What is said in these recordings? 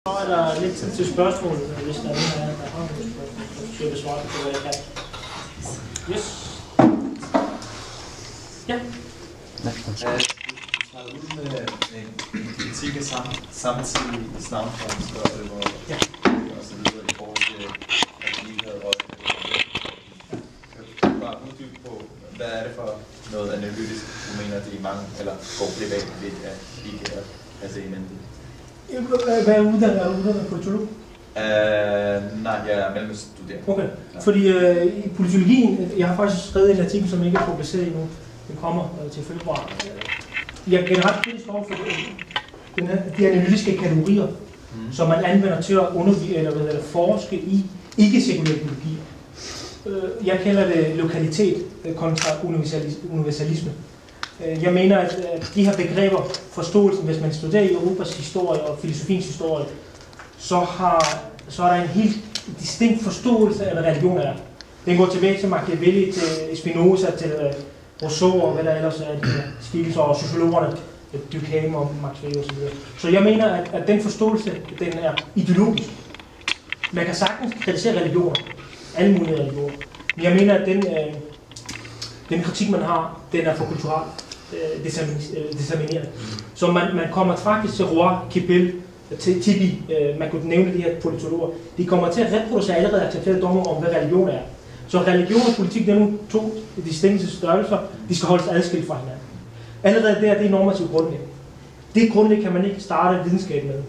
Så er der lidt tid til spørgsmål, hvis der er nogen af jer, der har nogle spørgsmål. Så forsøger jeg at svare på, hvad jeg kan. Yes. Ja. Du tager ud med en kritik af samtidig islamforskere og så videre i forhold til, at de ikke havde også. Kan du bare uddybe på, hvad er det for noget analytisk, du mener, de mange, eller går glip af lidt af ikke at have se i mente? Hvad er uddannet politolog? Nej, jeg er mellemstuderende. Okay, fordi i politologien, jeg har faktisk skrevet en artikel, som ikke er publiceret endnu. Den kommer til februar. Jeg er generelt kritisk over for de analytiske kategorier, som man anvender til at forske i ikke-sekulære ideologier. Jeg kalder det lokalitet kontra universalisme. Jeg mener, at de her begreber, forståelsen, hvis man studerer i Europas historie og filosofiens historie, så er der en helt distinkt forståelse af, hvad religion er. Den går tilbage til Machiavelli, til Spinoza, til Rousseau og hvad der ellers er, de her skikkelser, og sociologerne, Durkheim og Max Weber osv. Så jeg mener, at den forståelse, den er ideologisk. Man kan sagtens kritisere religioner, alle mulige religioner, men jeg mener, at den kritik, man har, den er for kulturelt determineret. Så man kommer faktisk til Roy, Kibel, til Tibi, man kunne nævne de her politologer, de kommer til at reproducere allerede accepterede domme om, hvad religion er. Så religion og politik, det er nogle to distinkte størrelser, de skal holdes adskilt fra hinanden. Allerede der, det er normativt grundlag. Det grundlag kan man ikke starte videnskab med.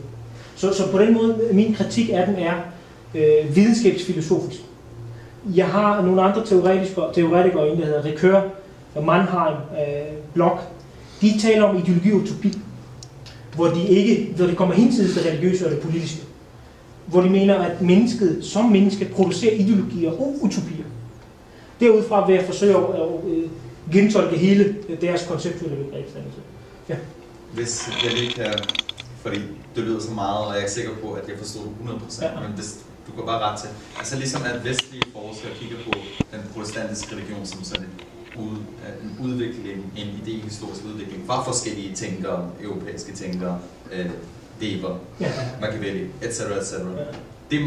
Så på den måde, min kritik af den er videnskabsfilosofisk. Jeg har nogle andre teoretikere, en der hedder Ricoeur, Mannheim, Bloch. De taler om ideologi og utopi, hvor de kommer hinsides det religiøse og det politiske. Hvor de mener, at mennesket som menneske producerer ideologier og utopier. Derudfra vil jeg forsøge at gentolke hele deres konceptuelle begrebsdannelse. Ja. Hvis jeg lige kan, fordi det lyder så meget, og jeg er ikke sikker på, at jeg forstår 100%, men hvis du går bare ret til. Altså ligesom at vestlige forskere kigger på den protestantiske religion som sådan en udvikling, en idehistorisk udvikling fra forskellige tænkere, europæiske tænkere, Weber, Machiavelli, etc. etc. Det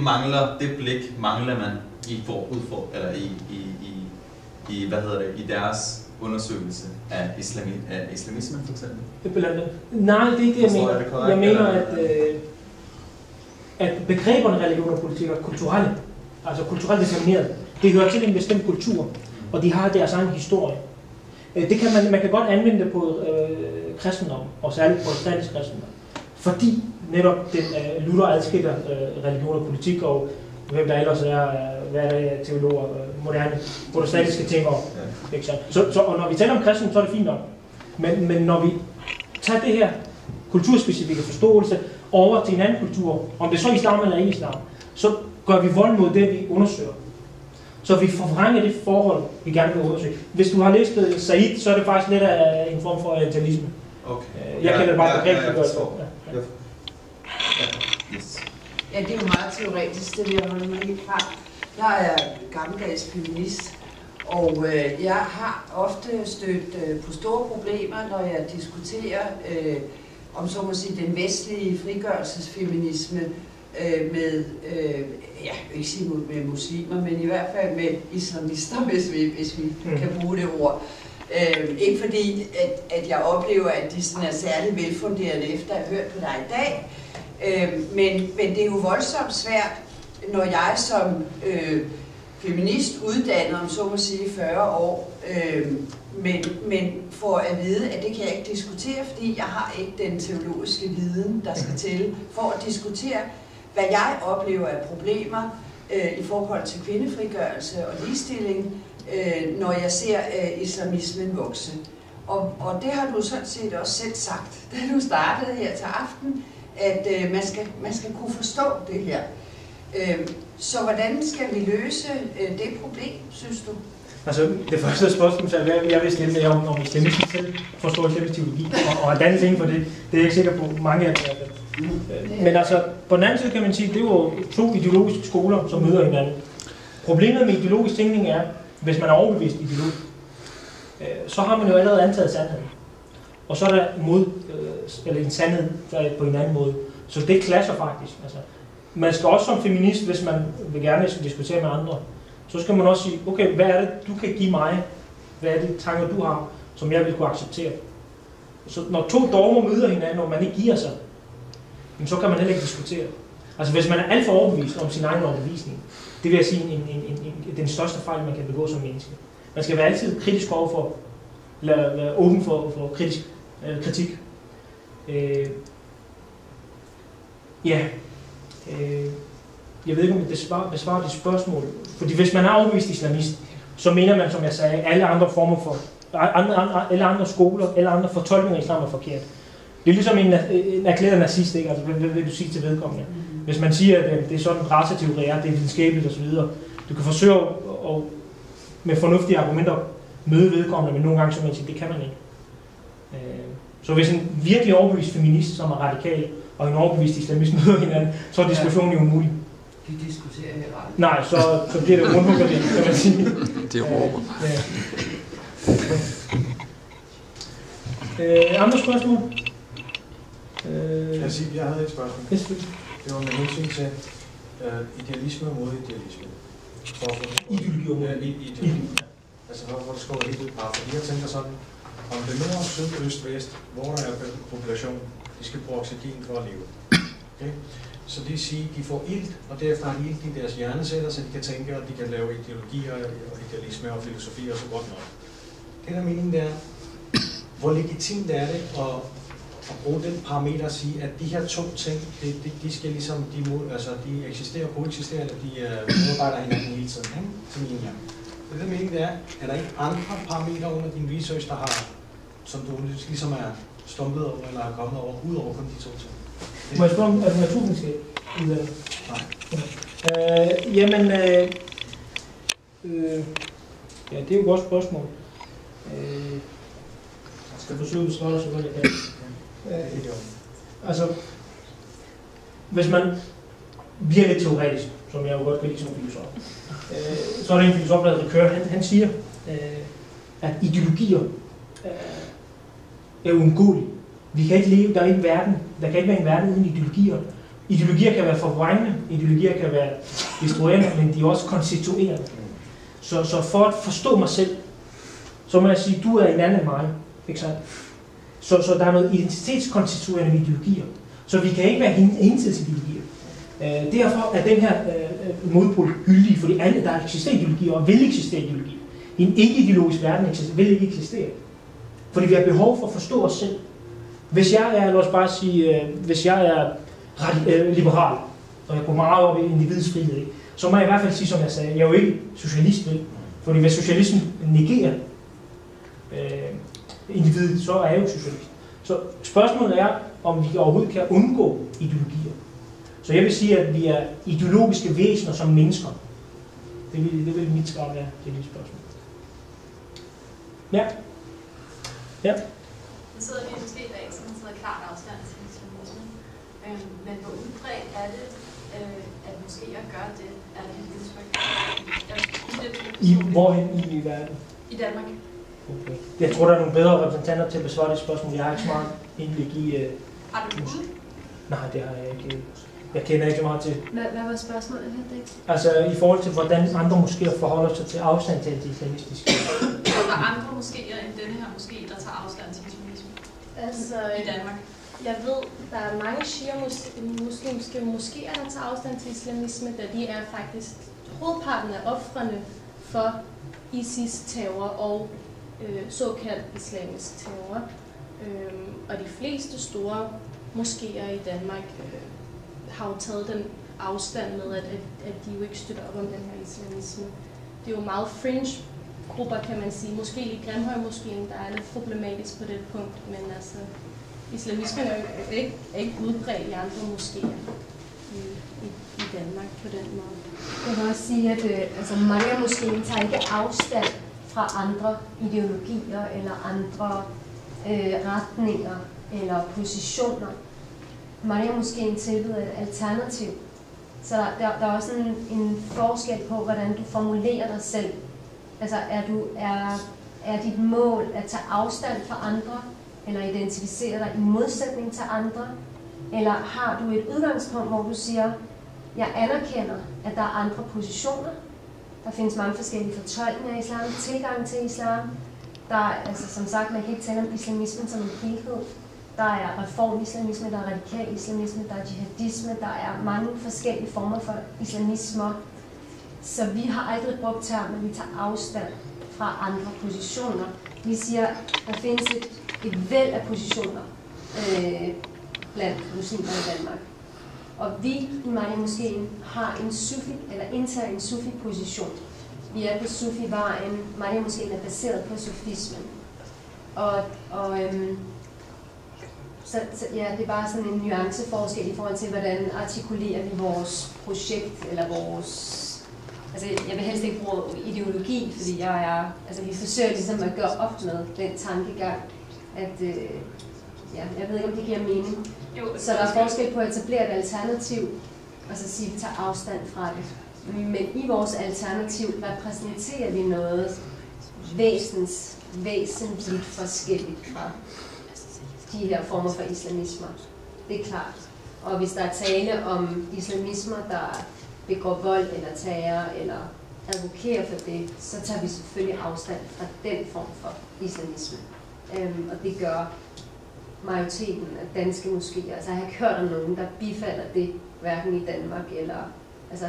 blik mangler man i deres undersøgelse af islamismen for eksempel. Nej, det er ikke det, jeg mener. Jeg mener, at begreberne religion og politik er kulturelle, altså kulturelt determineret. Det hører til en bestemt kultur, og de har deres egen historie. Det kan man kan godt anvende det på kristendom, og særligt protestantisk kristendom, fordi netop den Luther adskiller religion og politik, og hvem der ellers er, hvad er det, teologer, moderne protestantiske ting om. Og når vi taler om kristendom, så er det fint nok. Men når vi tager det her kulturspecifikke forståelse over til en anden kultur, om det så er islam eller ikke islam, så gør vi vold mod det, vi undersøger. Så vi forvrænger det forhold, vi gerne vil undersøge. Hvis du har læst Said, så er det faktisk lidt af en form for orientalisme. Okay. Jeg kalder det bare begrebsliggørelse. Ja, det er jo meget teoretisk, det vil jeg holde mig helt fra. Jeg er gammeldags feminist, og jeg har ofte stødt på store problemer, når jeg diskuterer om så må sige den vestlige frigørelsesfeminisme med, ikke sige med muslimer, men i hvert fald med islamister, hvis vi kan bruge det ord. Ikke fordi, at jeg oplever, at de sådan er særlig velfunderede efter at have hørt på dig i dag, men det er jo voldsomt svært, når jeg som feminist uddannet om så må sige 40 år, men får at vide, at det kan jeg ikke diskutere, fordi jeg har ikke den teologiske viden, der skal til, for at diskutere, hvad jeg oplever af problemer i forhold til kvindefrigørelse og ligestilling, når jeg ser islamismen vokse. Og det har du sådan set også selv sagt, da du startede her til aften, at man skal kunne forstå det her. Så hvordan skal vi løse det problem, synes du? Altså, det første spørgsmål er, hvad jeg vil stille jer om islamismen selv, forstår islamisk teologi, og at danse inden for det, det er jeg ikke sikker på mange af dem. Men altså, på den anden side kan man sige, det er jo to ideologiske skoler, som møder hinanden. Problemet med ideologisk tænkning er, hvis man er overbevist ideolog, så har man jo allerede antaget sandheden. Og så er der en sandhed på en anden måde. Så det clasher faktisk. Altså, man skal også som feminist, hvis man vil gerne diskutere med andre, så skal man også sige, okay, hvad er det, du kan give mig? Hvad er det tanker, du har, som jeg vil kunne acceptere? Så når to dogmer møder hinanden, og man ikke giver sig, så kan man heller ikke diskutere. Altså hvis man er alt for overbevist om sin egen overbevisning, det vil jeg sige den største fejl, man kan begå som menneske. Man skal være altid kritisk overfor, eller være åben for kritik. Jeg ved ikke, om det besvarer det spørgsmål. Fordi hvis man er overbevist islamist, så mener man, som jeg sagde, alle andre former for alle andre skoler, alle andre fortolkninger af islam er forkert. Det er ligesom en erklæret nazist, ikke? Altså, hvad vil du sige til vedkommende? Hvis man siger, at det er sådan en raceteori, det er videnskabeligt osv., du kan forsøge at med fornuftige argumenter møde vedkommende, men nogle gange så man siger, det kan man ikke. Så hvis en virkelig overbevist feminist, som er radikal, og en overbevist islamist møder hinanden, så er diskussionen jo umulig. De diskuterer her ret. Nej, så bliver det rundt på det, kan man sige. Det råber. Andre spørgsmål? Jeg havde et spørgsmål. Det var med hensyn til idealisme mod idealisme. Ideologi og ideologi. Altså hvor det skår helt ud bare. Fordi jeg tænker sådan, om det nord, syd, øst, vest, hvor der er population, de skal bruge oxygen for at leve. Okay? Så det vil sige, at de får ilt, og derefter har de ilt i deres hjerneceller, så de kan tænke, og de kan lave ideologier og idealisme og filosofi og så godt noget. Det der mening der, hvor legitimt er det at bruge den parameter at sige, at de her to ting, de skal ligesom, de eksisterer og koeksisterer, eller de modarbejder hinanden hele tiden, ikke? Som en gang. Det der mening det er der ikke andre parametre under din research, der har, som du ligesom er stumpet over, eller er kommet over, ud over kun de to ting? Må jeg spørge om, er du naturvidenskab? Nej. Ja, det er jo et godt spørgsmål. Jeg skal forsøge at svare så godt jeg kan. Altså, hvis man bliver lidt teoretisk, som jeg jo godt kan lide som filosof, så er der en filosof, der hedder Ricoeur, han siger, at ideologier er uundgåelige. Vi kan ikke leve, der kan ikke være en verden uden ideologier. Ideologier kan være forvrængende, ideologier kan være destruerende, men de er også konstituerende. Så for at forstå mig selv, så må jeg sige, du er en anden end mig. Ikke sandt? Så der er noget identitetskonstituerende ideologier. Så vi kan ikke være enhedsideologier. Derfor er den her modpol gyldig, fordi alle, der eksisterer ideologier og vil eksistere ideologier. En ikke-ideologisk verden vil ikke eksistere. Fordi vi har behov for at forstå os selv. Hvis jeg er, lad os bare sige, hvis jeg er liberal, og jeg går meget op i individets frihed, ikke? Så må jeg i hvert fald sige, som jeg sagde, jeg er jo ikke socialist, vel? Fordi hvis socialismen negerer individet, så er jeg jo socialist. Så spørgsmålet er, om vi overhovedet kan undgå ideologier. Så jeg vil sige, at vi er ideologiske væsener som mennesker. Det vil mit svar være til det spørgsmål. Ja. Ja. Nu sidder vi måske i dag, som sidder klart afstand til islamisme. Men hvor udbredt er det, at moskéer gør det? Er det et indtryk? Hvorhen i verden? I Danmark. Okay. Jeg tror, der er nogle bedre repræsentanter til at besvare det spørgsmål. Jeg har ikke så meget indblik i... Har du det ude? Nej, det har jeg ikke. Jeg kender ikke så meget til. Hvad var spørgsmålet her, Dix? Altså i forhold til, hvordan andre moskéer forholder sig til afstand til det islamistiske. Er der andre moskéer end denne her moské, der tager afstand til islamisme? Altså, i Danmark? Jeg ved, der er mange shia-muslimske moskéer, der tager afstand til islamisme, da de er faktisk hovedparten af ofrene for ISIS-terror og såkaldt islamisk terror. Og de fleste store moskéer i Danmark har jo taget den afstand med, at de jo ikke støtter op om den her islamisme. Det er jo meget fringe grupper, kan man sige. Måske i Grimhøjmoskeen, der er lidt problematisk på det punkt, men altså, islamismen er jo ikke udbredt i andre moskéer i Danmark på den måde. Jeg vil også sige, at Maria-moskeen tager ikke afstand fra andre ideologier eller andre retninger eller positioner. Maria-moskeen tilbyder et alternativ. Så der er også en forskel på, hvordan du formulerer dig selv. Altså er dit mål at tage afstand fra andre, eller identificere dig i modsætning til andre, Eller har du et udgangspunkt, hvor du siger, jeg anerkender, at der er andre positioner. Der findes mange forskellige fortolkninger af islam, tilgang til islam. Der er, altså som sagt, man kan ikke tale om islamismen som en helhed. Der er reformislamisme, der er radikal islamisme, der er jihadisme, der er mange forskellige former for islamismer. Så vi har aldrig brugt termen, at vi tager afstand fra andre positioner. Vi siger, der findes et væld af positioner blandt muslimer i Danmark. Og vi i Maria-moskéen har en sufi, eller indtager en sufi-position. Vi er på sufi-vejen. Maria-moskéen er baseret på sufismen. Så ja, det er bare sådan en nuanceforskel i forhold til, hvordan artikulerer vi vores projekt, eller vores... Altså, jeg vil helst ikke bruge ideologi, fordi vi forsøger ligesom at gøre op med den tankegang, at... jeg ved ikke, om det giver mening. Så der er forskel på at etablere et alternativ, og så sige, at vi tager afstand fra det. Men i vores alternativ repræsenterer vi noget væsentligt forskelligt fra de her former for islamismer. Det er klart. Og hvis der er tale om islamismer, der begår vold eller terror eller advokerer for det, så tager vi selvfølgelig afstand fra den form for islamisme. Og det gør majoriteten af danske moskéer. Altså jeg har ikke hørt om nogen, der bifalder det, hverken i Danmark eller... Altså,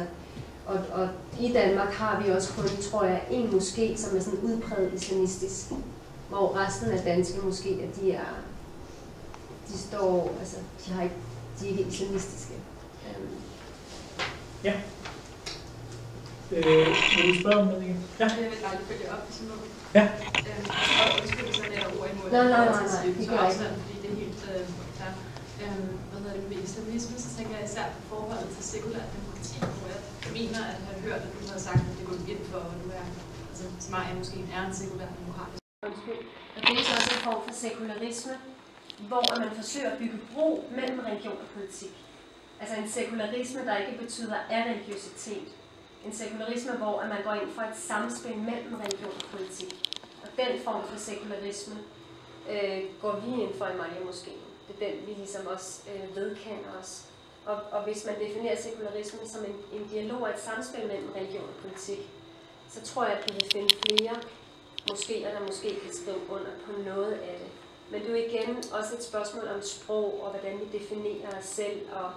og i Danmark har vi også kun, tror jeg, en moské, som er sådan udpræget islamistisk, hvor resten af danske moskéer, de er ikke islamistiske. Ja. Vil du spørge om noget igen? Ja. Jeg vil bare lige følge op på sådan noget. Ja. Og undskyld, så er der ord imod Nej, det gør ikke. Fordi det er helt klar. Med islamisme, så tænker jeg især på forholdet til sekulært demokrati, hvor jeg mener at have hørt, at du har sagt, at det går ind for, at du er, altså Maria måske er en sekulær demokrat. Og det er også en form for sekularisme, hvor man forsøger at bygge bro mellem religion og politik. Altså en sekularisme, der ikke betyder religiøsitet. En sekularisme, hvor man går ind for et samspil mellem religion og politik. Og den form for sekularisme går vi ind for i Maria-moskéen. Det er den, vi ligesom også vedkender os. Og hvis man definerer sekularisme som en dialog og et samspil mellem religion og politik, så tror jeg, at vi vil finde flere moskéer, der måske kan skrive under på noget af det. Men det er jo igen også et spørgsmål om sprog og hvordan vi definerer os selv. Og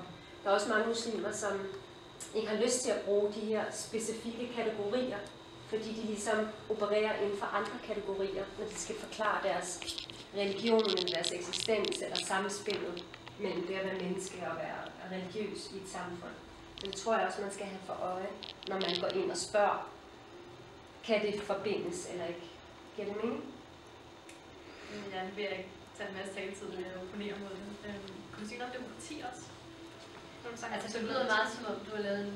der er også mange muslimer, som ikke har lyst til at bruge de her specifikke kategorier, fordi de ligesom opererer inden for andre kategorier, når de skal forklare deres religion, eller deres eksistens, eller samspillet mellem det at være menneske og være religiøs i et samfund. Det tror jeg også, man skal have for øje, når man går ind og spørger, kan det forbindes eller ikke? Giver det mening? Ja, det vil jeg ikke tage en masse taletid, når jeg opponerer mod det. Kunne du sige noget om demokrati også? Altså, det lyder meget som om, du har lavet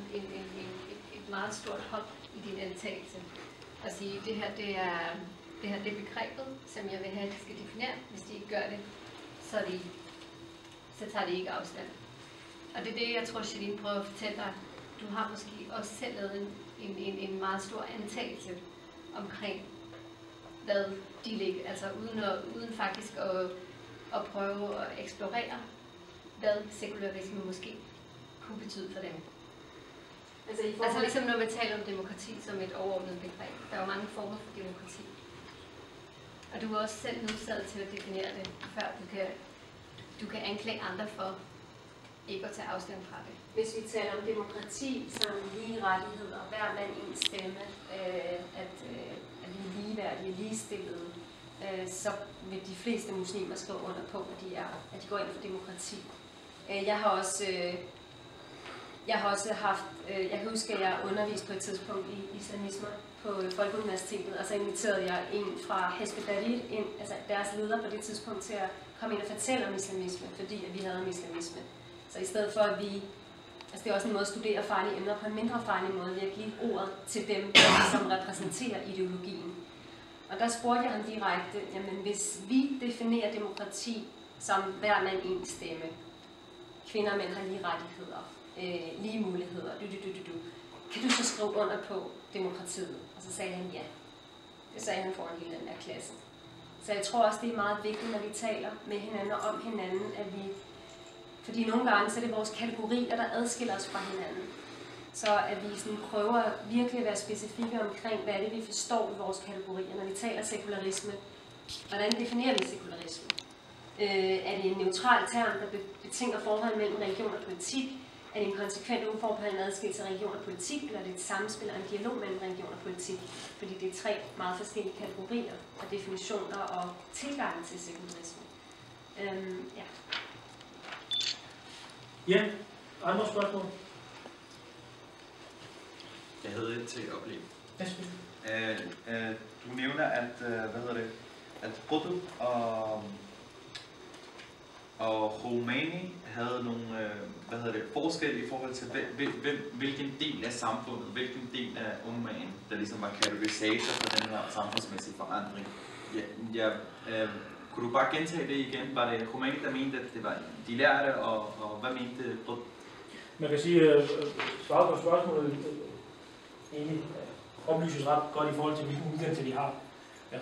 et meget stort hop i din antagelse. Og sige, det her det er begrebet, som jeg vil have, at de skal definere. Hvis de ikke gør det, så tager de ikke afstand. Og det er det, jeg tror, Shalin prøver at fortælle dig. Du har måske også selv lavet en meget stor antagelse omkring, hvad de ligger, altså uden faktisk at prøve at eksplorere, hvad sekularisme måske kunne betyde for dem. Altså ligesom når man taler om demokrati som et overordnet begreb. Der er jo mange former for demokrati. Og du er også selv nødsaget til at definere det, før du kan anklage andre for ikke at tage afstand fra det. Hvis vi taler om demokrati som lige rettigheder, hver mand en stemme, at vi er ligeværdige, ligestillede, så vil de fleste muslimer skrive under på, at de går ind for demokrati. Jeg har også haft, jeg kan huske, at jeg underviste på et tidspunkt i islamisme på Folkeuniversitetet, og så inviterede jeg en fra Hizb ut-Tahrir ind, altså deres leder på det tidspunkt, til at komme ind og fortælle om islamisme, fordi at vi havde om islamisme. Så i stedet for at det er også en måde at studere farlige emner på en mindre farlig måde, ved at give ordet til dem, som repræsenterer ideologien. Og der spurgte jeg ham direkte, jamen hvis vi definerer demokrati som hver mand en stemme, kvinder og mænd har lige rettigheder, lige muligheder, kan du så skrive under på demokratiet? Og så sagde han ja. Det sagde han foran hele den der klasse. Så jeg tror også, det er meget vigtigt, når vi taler med hinanden og om hinanden, at vi Fordi nogle gange så er det vores kategorier, der adskiller os fra hinanden. Så at vi sådan prøver virkelig at være specifikke omkring, hvad er det, vi forstår i vores kategorier. Når vi taler sekularisme, hvordan definerer vi sekularisme? Er det en neutral term, der betinger forhold mellem religion og politik? Er det en konsekvent uforbeholden adskillelse af religion og politik, eller er det et samspil og en dialog mellem religion og politik? Fordi det er 3 meget forskellige kategorier og definitioner og tilgange til sekularisme. Ja. Ja, andre spørgsmål? Jeg havde et til oplæg. Ja, du nævner, at, at Bruddu og Khomeini havde nogle forskelle i forhold til, hvilken del af samfundet, hvilken del af ummaen, der ligesom var katalysator for den her samfundsmæssige forandring. Kunne du bare gentage det igen? Var det Khomeini, der mente, at det var de lærte, og hvad mente Bruddu? Man kan sige, svaret på spørgsmålet egentlig oplyses ret godt i forhold til, hvilken uddannelse de har.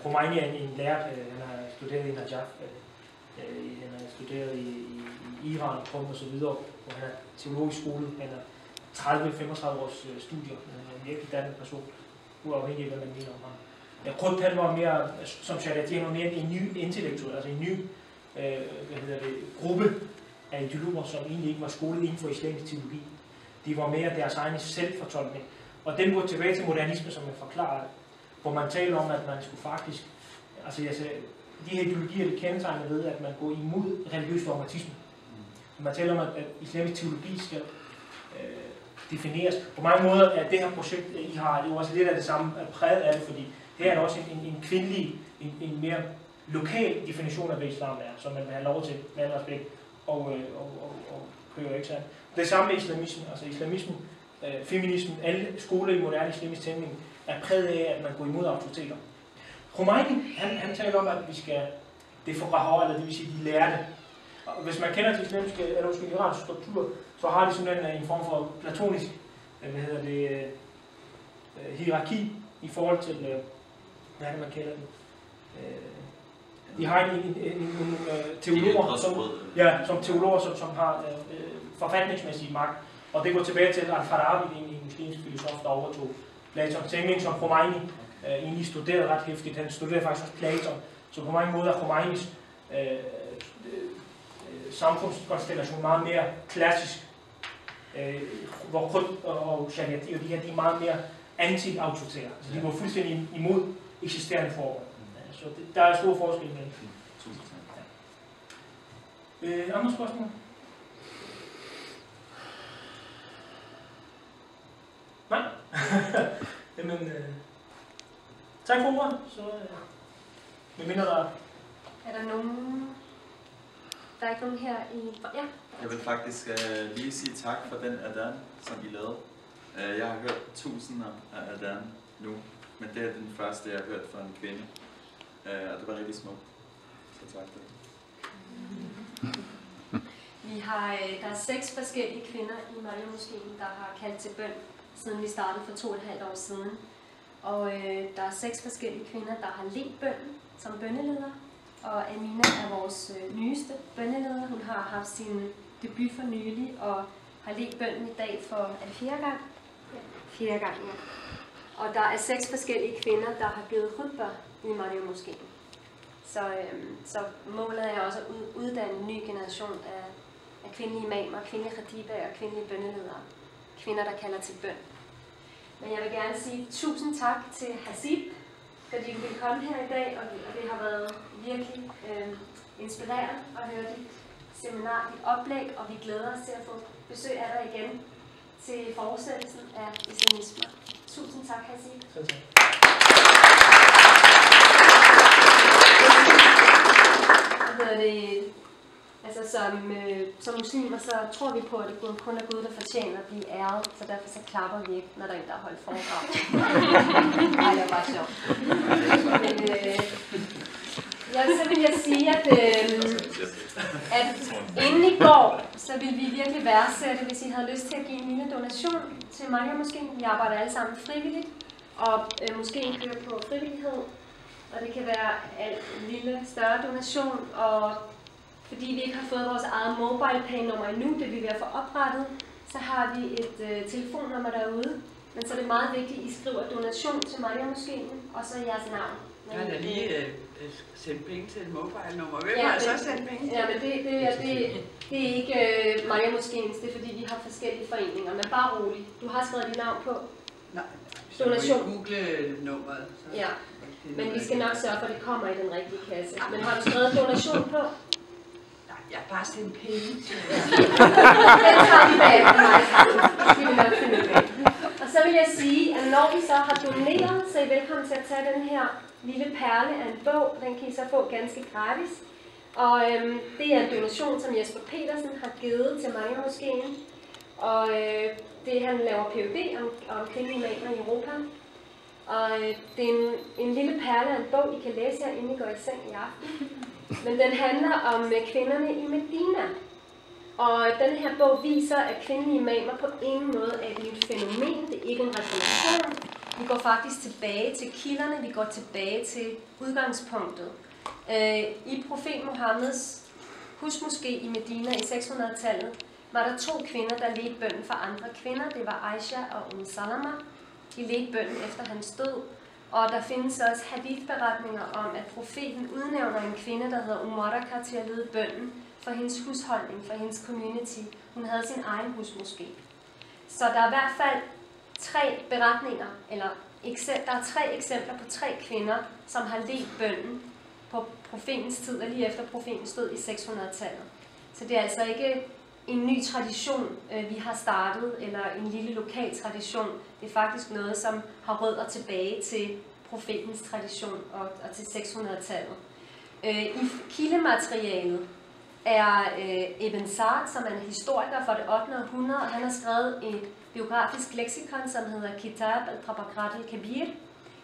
Khomeini er en lærer, han har studeret i Najaf, han har studeret i Iran og så videre, hvor han er teologisk skole, han har 30-35 års studier, han er en virkelig dannet person, uafhængig af hvad man mener om ham. Krudpan var mere, som Shariati, var mere en ny intellektuel, altså en ny gruppe af ideologer, som egentlig ikke var skolet inden for islamisk teologi. De var mere deres egen selvfortolkning. Og den går tilbage til modernisme, som jeg forklarede, hvor man taler om, at man skulle faktisk, altså de her ideologier, det kendetegner ved, at man går imod religiøs dogmatisme. Man taler om, at islamisk teologi skal defineres. På mange måder er det her projekt, I har, det er jo også lidt af det samme præget af det, fordi her er der også en kvindelig, en mere lokal definition af, hvad islam er, som man vil have lov til, med al respekt, og kører ikke sandt. Det samme med islamismen, altså islamismen, feminismen, alle skoler i moderne islamisk tænkning er præget af, at man går imod autoriteter. Khomeini, han taler om, at vi skal, det er for eller det vil sige, de lærte. Og hvis man kender til islamiske, eller måske iransk struktur, så har de sådan en form for platonisk, hierarki i forhold til, hvad er det, man kalder den? De har en teologer, som teologer, som har forfatningsmæssig magt. Og det går tilbage til Al-Farabi, en muslimsk filosof, der overtog Platons tænkning, som Khomeini egentlig studerede ret hæftigt. Han studerede faktisk også Platon. Så på mange måder er Khomeinis samfundskonstellation meget mere klassisk, hvor Krud og Shariati og de her, de er meget mere anti-autoritære. Altså de går fuldstændig imod eksisterende forhold. Så der er stor forskel mellem. Andre spørgsmål? Nej? Jamen, tak for ordet. Så jeg mener, der er der nogen... Der er ikke nogen her i... Ja. Jeg vil faktisk lige sige tak for den adhan, som I lavede. Jeg har hørt tusinder af adhan nu, men det er den første, jeg har hørt fra en kvinde. Og det var rigtig smukt. Så tak for det. Der er 6 forskellige kvinder i Maria-moskeen, der har kaldt til bøn, siden vi startede for 2,5 år siden. Og der er 6 forskellige kvinder, der har ledt bønnen som bønneleder. Og Amina er vores nyeste bønneleder. Hun har haft sin debut for nylig og har ledt bønnen i dag for, er det 4. gang? Ja, 4. gang, ja. Og der er 6 forskellige kvinder, der har givet khutbah i Maria-moskeen. Så målet er også at uddanne en ny generation af kvindelige imamer, kvindelige khatibaer og kvindelige bønneledere. Kvinder, der kalder til bøn. Men jeg vil gerne sige tusind tak til Hasib, fordi du ville komme her i dag, og det har været virkelig inspirerende at høre dit seminar, dit oplæg, og vi glæder os til at få besøg af dig igen til fortsættelsen af islamisme. Tusind tak, Hasib. Selv tak. Som muslimer, så tror vi på, at det kun er Gud, der fortjener at blive æret, så derfor så klapper vi ikke, når der er en, der har holdt foredrag. Nej, det var bare sjovt. Men så vil jeg sige, at inden I går, så vil vi virkelig værdsætte, hvis I havde lyst til at give en lille donation til Maria-moskeen. Vi arbejder alle sammen frivilligt, og moskeen kører på frivillighed. Og det kan være en lille, større donation, og fordi vi ikke har fået vores eget MobilePay-nummer endnu, det vi er ved at få oprettet, så har vi et telefonnummer derude. Men så er det meget vigtigt, at I skriver donation til Maria Moskeen, og så jeres navn. Kan jeg lige sende penge til et mobile-nummer? Hvem Ja, har så sendt penge til? Ja, men det er ikke Maria Moskeens, det er fordi, vi har forskellige foreninger. Men bare rolig. Du har skrevet dit navn på. Nej, donation. Så må I google nummeret. Ja, men vi skal nok sørge for, at det kommer i den rigtige kasse. Men har du skrevet donation på? Nej, jeg har bare sendt penge til. Den tager vi bag på mig. Det skal vi nok finde ud af. Og så vil jeg sige, at når vi så har doneret, så er I velkommen til at tage den her lille perle af en bog. Den kan I så få ganske gratis. Og det er en donation, som Jesper Petersen har givet til Maria Moskeen. Og det han laver Ph.D. om kvindelige imamer i Europa. Og det er en lille perle af en bog, I kan læse her, inden I går i seng i aften. Men den handler om kvinderne i Medina. Og den her bog viser, at kvindelige imamer på ingen måde er et fænomen. Det er ikke en revolution. Vi går faktisk tilbage til kilderne, vi går tilbage til udgangspunktet. I profet Muhammeds husmoské i Medina i 600-tallet var der 2 kvinder, der ledte bønnen for andre kvinder. Det var Aisha og Salama. De ledte bønnen efter hans død. Og der findes også hadithberetninger om, at profeten udnævner en kvinde, der hedder Umaraka, til at lede bønnen for hendes husholdning, for hendes community. Hun havde sin egen husmoské. Så der er i hvert fald 3 beretninger, eller der er 3 eksempler på 3 kvinder, som har ledt bønnen på profetens tid, og lige efter profetens død i 600-tallet. Så det er altså ikke en ny tradition, vi har startet, eller en lille lokal tradition. Det er faktisk noget, som har rødder tilbage til profetens tradition og til 600-tallet. I kildematerialet er Ibn Sa'd, som er en historiker fra det 8. århundrede, og han har skrevet et biografisk leksikon, som hedder Kitab al-Tabaqat al-Kabir,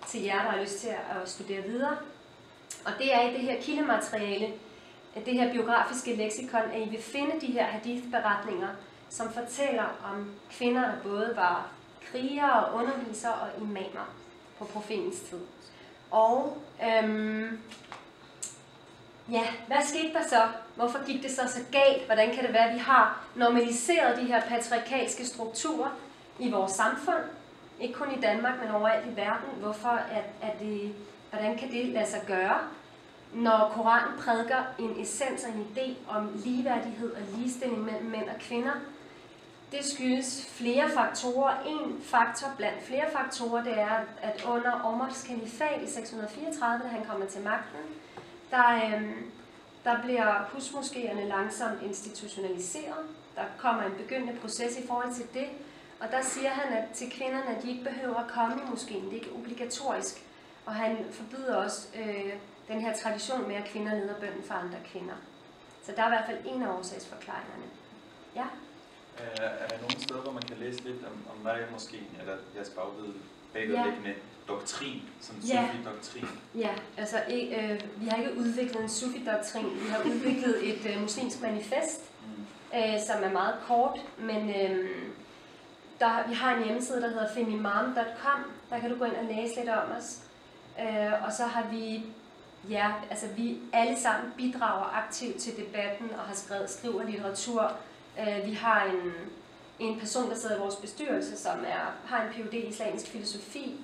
til jer, der har lyst til at studere videre. Og det er i det her kildemateriale, det her biografiske leksikon, at I vil finde de her hadith-beretninger, som fortæller om kvinder, der både var krigere, undervisere og imamer på profetens tid. Og ja, hvad skete der så? Hvorfor gik det så galt? Hvordan kan det være, at vi har normaliseret de her patriarkalske strukturer i vores samfund? Ikke kun i Danmark, men overalt i verden. Hvorfor hvordan kan det lade sig gøre? Når Koranen prædiker en essens og en idé om ligeværdighed og ligestilling mellem mænd og kvinder, det skyldes flere faktorer. En faktor blandt flere faktorer, det er, at under Omars kalifat i 634, da han kommer til magten, der bliver husmoskéerne langsomt institutionaliseret. Der kommer en begyndende proces i forhold til det. Og der siger han til kvinderne, at de ikke behøver at komme i moskeen. Det er ikke obligatorisk. Og han forbyder også den her tradition med, at kvinder leder bønnen for andre kvinder. Så der er i hvert fald en af årsagsforklaringerne. Ja? Er der nogle steder, hvor man kan læse lidt om Maria Moskeen, eller jeres bagvedliggende doktrin, sådan en sufi-doktrin? Ja, altså vi har ikke udviklet en sufi-doktrin. Vi har udviklet et muslimsk manifest, som er meget kort, men vi har en hjemmeside, der hedder femimam.com. Der kan du gå ind og læse lidt om os. Og så har vi, vi alle sammen bidrager aktivt til debatten og har skriver litteratur. Vi har en person, der sidder i vores bestyrelse, som har en Ph.D. i islamisk filosofi.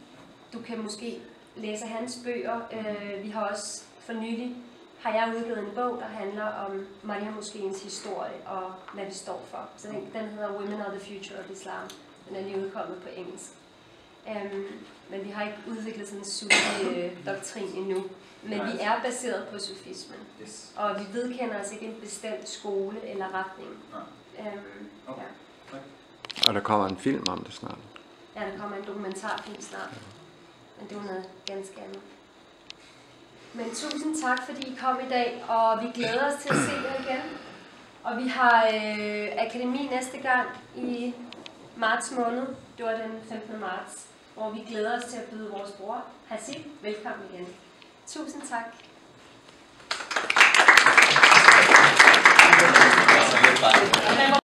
Du kan måske læse hans bøger. Vi har også for nylig har jeg udgivet en bog, der handler om Maria Moskeens historie og hvad det står for. Så den hedder Women are the Future of Islam. Den er lige udkommet på engelsk. Men vi har ikke udviklet sådan en sufi-doktrin endnu. Men vi er baseret på sufismen. Yes. Og vi vedkender os ikke en bestemt skole eller retning. Okay. Og der kommer en film om det snart. Ja, der kommer en dokumentarfilm snart. Men det er noget ganske andet. Men tusind tak, fordi I kom i dag, og vi glæder os til at se jer igen. Og vi har akademi næste gang i marts måned. Det var den 15. marts, hvor vi glæder os til at byde vores bror Hasib velkommen igen. Tusind tak.